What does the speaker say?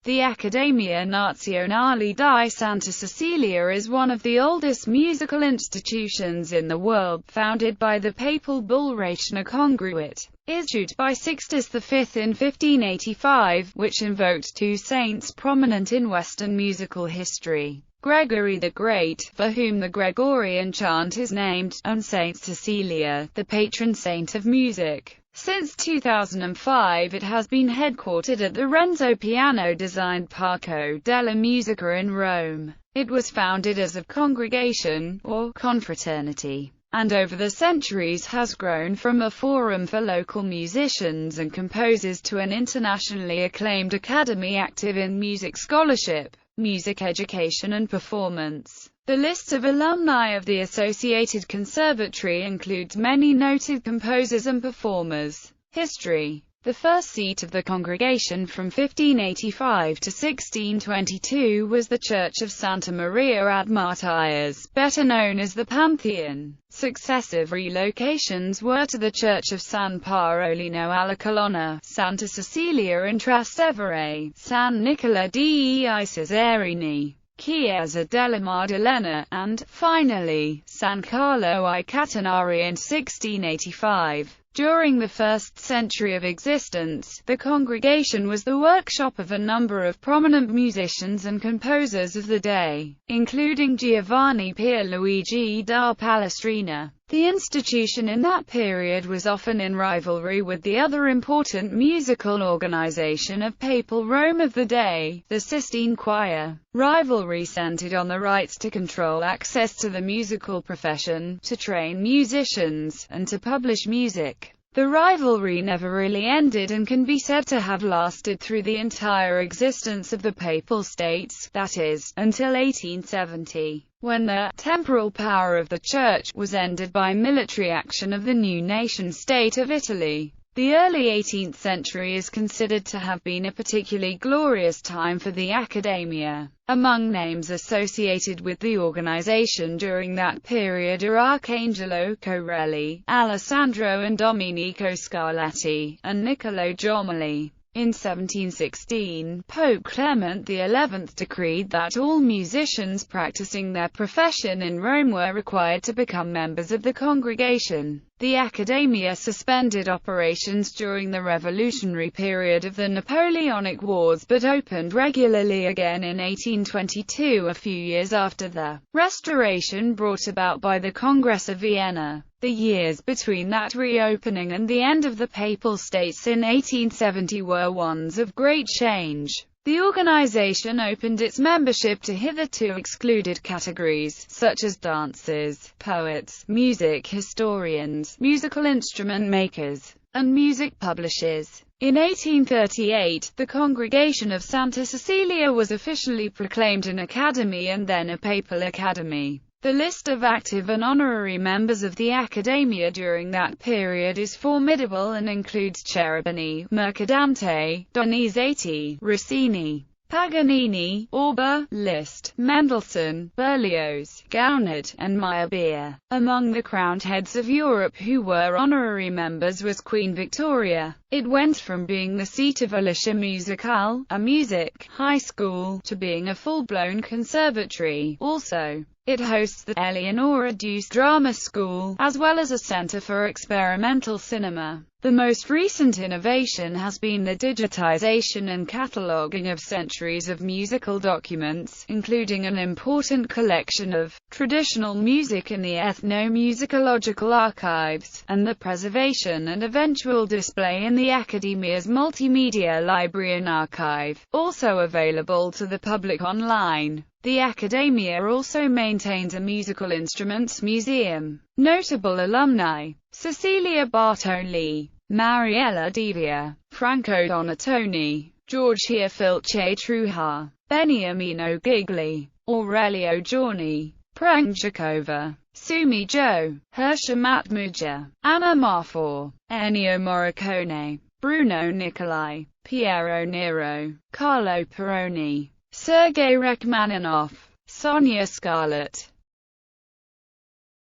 The Accademia Nazionale di Santa Cecilia is one of the oldest musical institutions in the world, founded by the papal bull Ratione Congruit, issued by Sixtus V in 1585, which invoked two saints prominent in Western musical history: Gregory the Great, for whom the Gregorian chant is named, and Saint Cecilia, the patron saint of music. Since 2005 it has been headquartered at the Renzo Piano-designed Parco della Musica in Rome. It was founded as a congregation, or confraternity, and over the centuries has grown from a forum for local musicians and composers to an internationally acclaimed academy active in music scholarship, music education and performance. The list of alumni of the Associated Conservatory includes many noted composers and performers. History. The first seat of the congregation from 1585 to 1622 was the Church of Santa Maria ad Martirs, better known as the Pantheon. Successive relocations were to the Church of San Paolino alla Colonna, Santa Cecilia in Trastevere, San Nicola dei Cesarini, Chiesa della Maddalena, and, finally, San Carlo ai Catanari in 1685. During the first century of existence, the congregation was the workshop of a number of prominent musicians and composers of the day, including Giovanni Pierluigi da Palestrina. The institution in that period was often in rivalry with the other important musical organization of Papal Rome of the day, the Sistine Choir. Rivalry centered on the rights to control access to the musical profession, to train musicians, and to publish music. The rivalry never really ended and can be said to have lasted through the entire existence of the Papal States, that is, until 1870, when the temporal power of the Church was ended by military action of the new nation-state of Italy. The early 18th century is considered to have been a particularly glorious time for the Accademia. Among names associated with the organization during that period are Arcangelo Corelli, Alessandro and Domenico Scarlatti, and Niccolo Jomoli. In 1716, Pope Clement XI decreed that all musicians practicing their profession in Rome were required to become members of the congregation. The Accademia suspended operations during the revolutionary period of the Napoleonic Wars but opened regularly again in 1822, a few years after the restoration brought about by the Congress of Vienna. The years between that reopening and the end of the Papal States in 1870 were ones of great change. The organization opened its membership to hitherto excluded categories, such as dancers, poets, music historians, musical instrument makers, and music publishers. In 1838, the Congregation of Santa Cecilia was officially proclaimed an academy and then a papal academy. The list of active and honorary members of the Accademia during that period is formidable and includes Cherubini, Mercadante, Donizetti, Rossini, Paganini, Auber, Liszt, Mendelssohn, Berlioz, Gounod, and Meyerbeer. Among the crowned heads of Europe who were honorary members was Queen Victoria. It went from being the seat of a Liceo Musicale, a music high school, to being a full-blown conservatory. Also, it hosts the Eleonora Duse Drama School, as well as a center for experimental cinema. The most recent innovation has been the digitization and cataloging of centuries of musical documents, including an important collection of traditional music in the ethnomusicological archives, and the preservation and eventual display in the Accademia's multimedia library and archive, also available to the public online. The Accademia also maintains a musical instruments museum. Notable alumni: Cecilia Bartoli, Mariella Devia, Franco Donatoni, Giorgia Filce Truha, Beniamino Gigli, Aurelio Giorni, Prang Jakova, Sumi Jo, Hirsha Matmuja, Anna Marfor, Ennio Morricone, Bruno Nicolai, Piero Nero, Carlo Peroni, Sergei Rachmaninoff, Sonia Scarlett,